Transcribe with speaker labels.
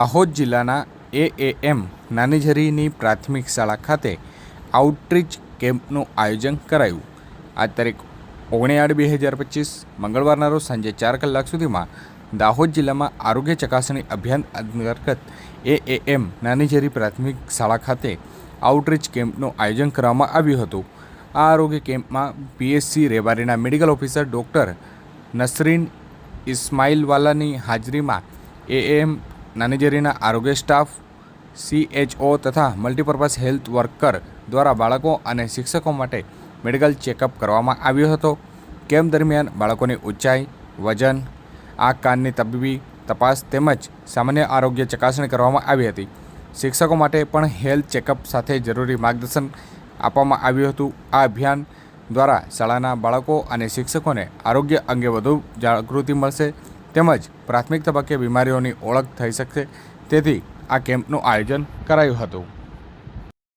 Speaker 1: દાહોદ જિલ્લાના એએએમ નાનીઝરીની પ્રાથમિક શાળા ખાતે આઉટરીચ કેમ્પનું આયોજન કરાયું। આજ તારીખ 19/8/2025 મંગળવારના રોજ સાંજે 4 કલાક સુધીમાં દાહોદ જિલ્લામાં આરોગ્ય ચકાસણી અભિયાન અંતર્ગત એએએમ નાનીઝરી પ્રાથમિક શાળા ખાતે આઉટરીચ કેમ્પનું આયોજન કરવામાં આવ્યું હતું। આ આરોગ્ય કેમ્પમાં પીએચસી રેવારીના મેડિકલ ઓફિસર ડૉક્ટર નસરીન ઇસ્માઇલવાલાની હાજરીમાં એએએમ નાનીઝરીના આરોગ્ય સ્ટાફ, CHO તથા મલ્ટીપર્પઝ હેલ્થ વર્કર દ્વારા બાળકો અને શિક્ષકો માટે મેડિકલ ચેકઅપ કરવામાં આવ્યો હતો। કેમ્પ દરમિયાન બાળકોની ઊંચાઈ, વજન, આંખ કાનની તબીબી તપાસ તેમજ સામાન્ય આરોગ્ય ચકાસણી કરવામાં આવી હતી। શિક્ષકો માટે પણ હેલ્થ ચેકઅપ સાથે જરૂરી માર્ગદર્શન આપવામાં આવ્યું હતું। આ અભિયાન દ્વારા શાળાના બાળકો અને શિક્ષકોને આરોગ્ય અંગે વધુ જાગૃતિ મળશે તેમજ પ્રાથમિક તબક્કે બીમારીઓની ઓળખ થઈ શકશે, તેથી આ કેમ્પનું આયોજન કરાયું હતું।